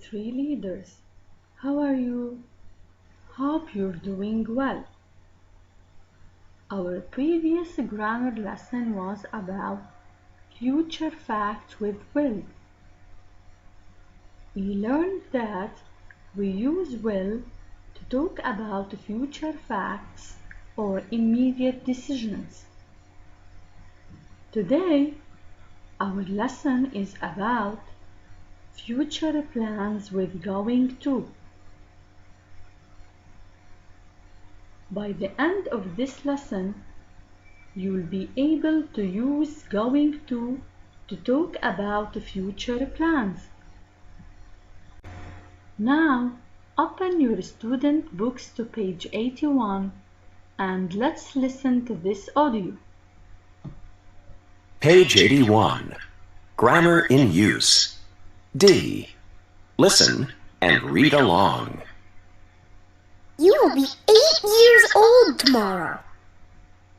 three leaders. How are you? Hope you're doing well. Our previous grammar lesson was about future facts with will. We learned that we use will to talk about future facts or immediate decisions. Today, our lesson is about future plans with going to. By the end of this lesson, you'll be able to use going to talk about future plans. Now, open your student books to page 81 and let's listen to this audio. Page 81. Grammar in use. D. Listen and read along. You will be 8 years old tomorrow.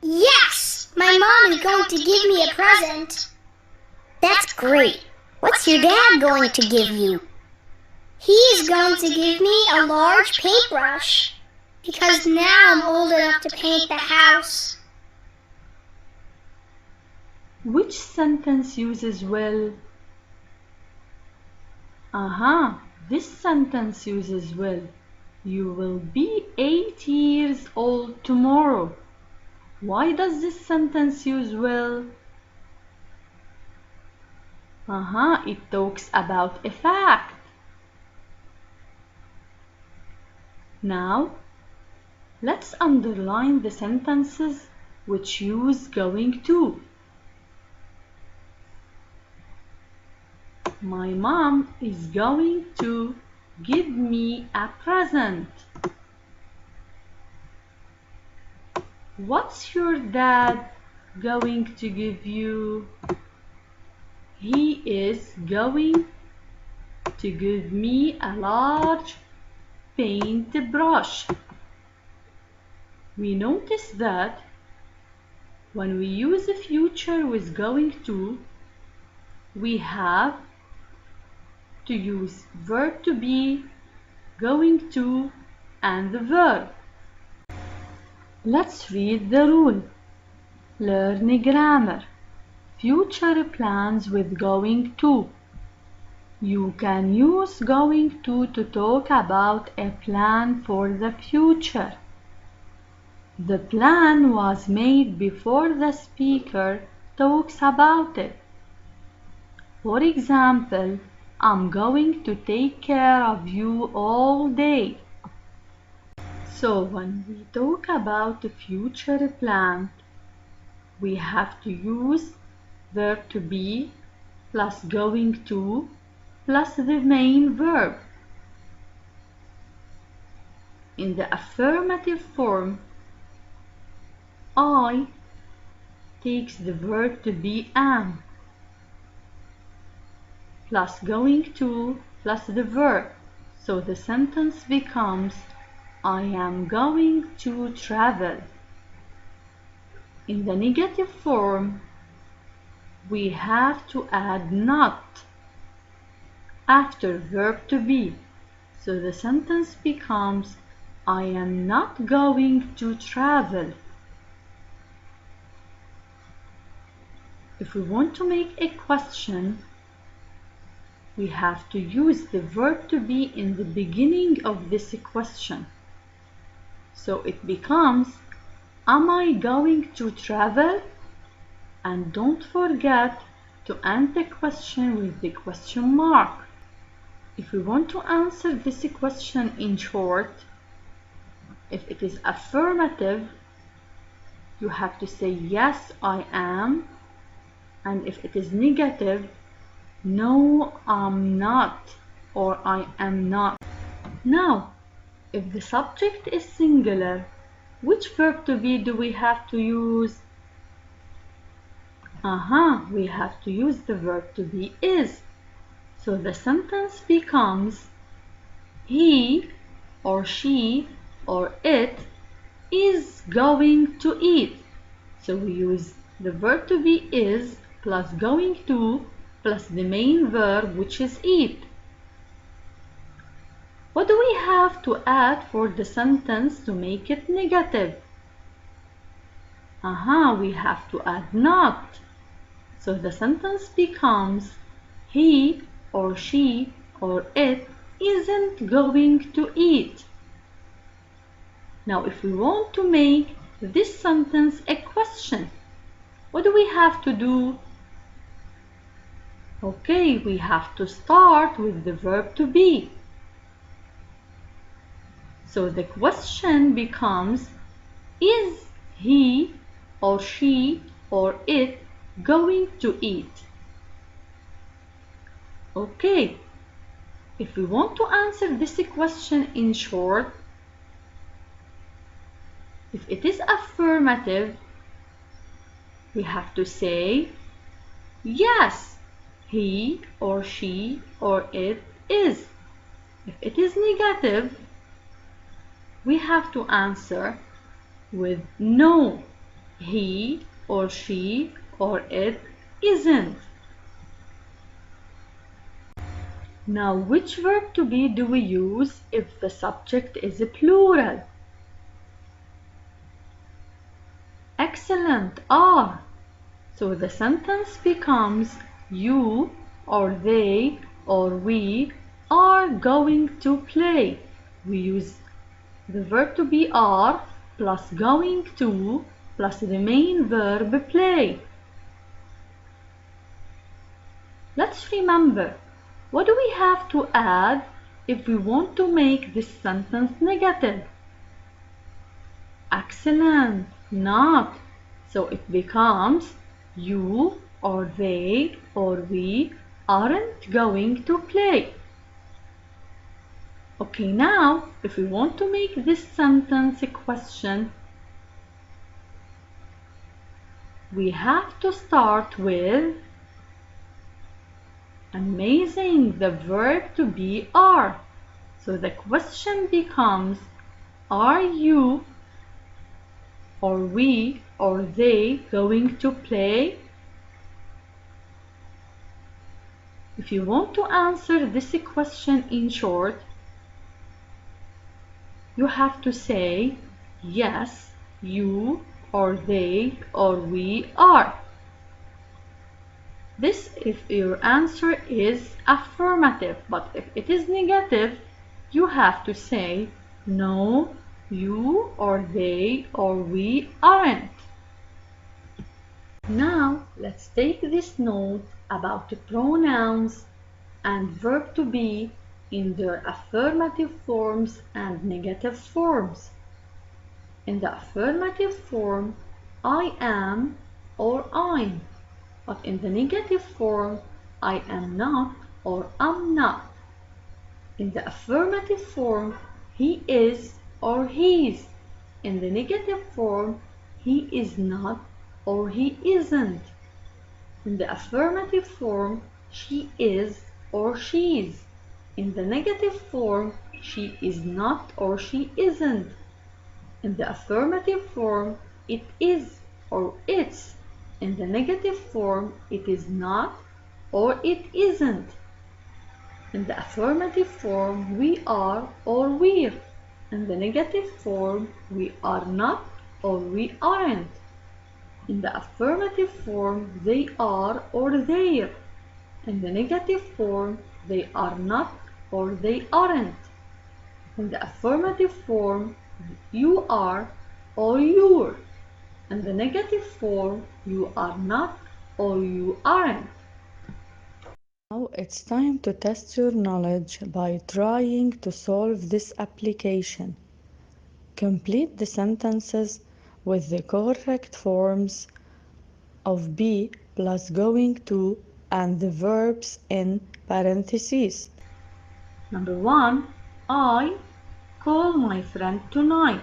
Yes! My mom is going to give me a present. That's great. What's your dad going to give you? He's going to give me a large paintbrush because now I'm old enough to paint the house. Which sentence uses will? This sentence uses will. You will be 8 years old tomorrow. Why does this sentence use will? It talks about a fact. Now, let's underline the sentences which use going to. My mom is going to give me a present. What's your dad going to give you? He is going to give me a large paintbrush. We notice that when we use a future with going to, we have to use verb to be, going to, and the verb. Let's read the rule. Learn grammar. Future plans with going to. You can use going to talk about a plan for the future. The plan was made before the speaker talks about it. For example, I'm going to take care of you all day. So when we talk about the future plan, we have to use verb to be plus going to plus the main verb. In the affirmative form, I takes the verb to be am plus going to plus the verb. So the sentence becomes I am going to travel. In the negative form, we have to add not after verb to be. So the sentence becomes I am not going to travel. If we want to make a question, we have to use the verb to be in the beginning of this question. So it becomes, am I going to travel? And don't forget to end the question with the question mark. If we want to answer this question in short, if it is affirmative, you have to say yes, I am. And if it is negative, no, I'm not, or I am not. Now, if the subject is singular, which verb to be do we have to use? We have to use the verb to be is. So the sentence becomes he or she or it is going to eat. So we use the verb to be is plus going to plus the main verb which is eat. What do we have to add for the sentence to make it negative? We have to add not. So the sentence becomes he or she or it isn't going to eat. Now if we want to make this sentence a question, what do we have to do? Okay, we have to start with the verb to be. So the question becomes, is he or she or it going to eat? Okay, if we want to answer this question in short, if it is affirmative, we have to say, yes, he or she or it is. If it is negative, we have to answer with no, he or she or it isn't. Now, which verb to be do we use if the subject is a plural? Excellent, are. So the sentence becomes, you or they or we are going to play. We use the verb to be are plus going to plus the main verb play. Let's remember, what do we have to add if we want to make this sentence negative? Excellent, not. So it becomes, you or they or we aren't going to play. Okay, now if we want to make this sentence a question, we have to start with amazing, the verb to be are. So the question becomes, are you or we or they going to play? If you want to answer this question in short, you have to say, yes, you or they or we are. This if your answer is affirmative, but if it is negative, you have to say, no, you or they or we aren't. Now let's take this note about the pronouns and verb to be in their affirmative forms and negative forms. In the affirmative form, I am or I'm, but in the negative form, I am not or am not. In the affirmative form, he is or he's. In the negative form, he is not or he isn't. In the affirmative form, she is or she's. In the negative form, she is not or she isn't. In the affirmative form, it is or it's. In the negative form, it is not or it isn't. In the affirmative form, we are or we're. In the negative form, we are not or we aren't. In the affirmative form, they are or they're. In the negative form, they are not or they aren't. In the affirmative form, you are or you're. In the negative form, you are not or you aren't. Now it's time to test your knowledge by trying to solve this application. Complete the sentences with the correct forms of be plus going to and the verbs in parentheses. Number 1. I call my friend tonight.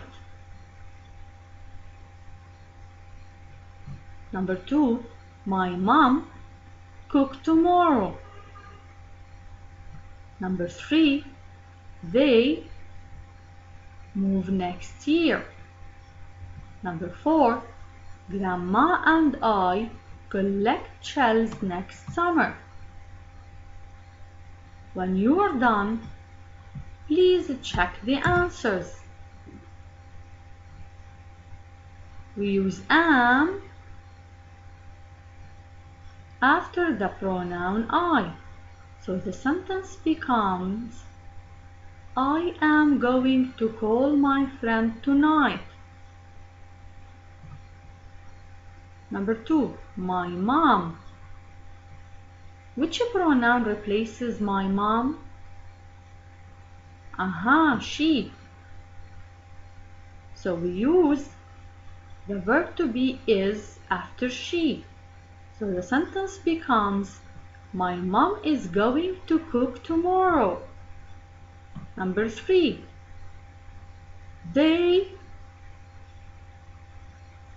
Number 2. My mom cook tomorrow. Number 3. They move next year. Number 4. Grandma and I collect shells next summer. When you are done, Please check the answers. We use am after the pronoun I. So the sentence becomes I am going to call my friend tonight. Number 2, my mom. Which pronoun replaces my mom? She. So we use the verb to be is after she. So the sentence becomes my mom is going to cook tomorrow. Number 3, they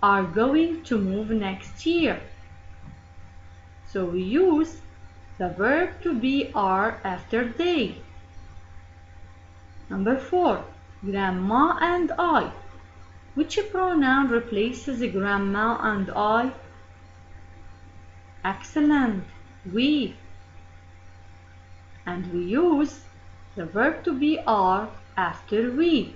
are going to move next year. So we use the verb to be are after they. Number 4, grandma and I. Which pronoun replaces grandma and I? Excellent, we. And we use the verb to be are after we.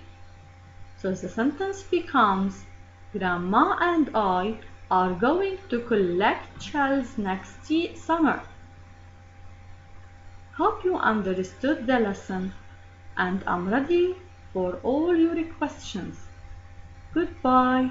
So the sentence becomes grandma and I are going to collect shells next summer. Hope you understood the lesson and I'm ready for all your questions. Goodbye.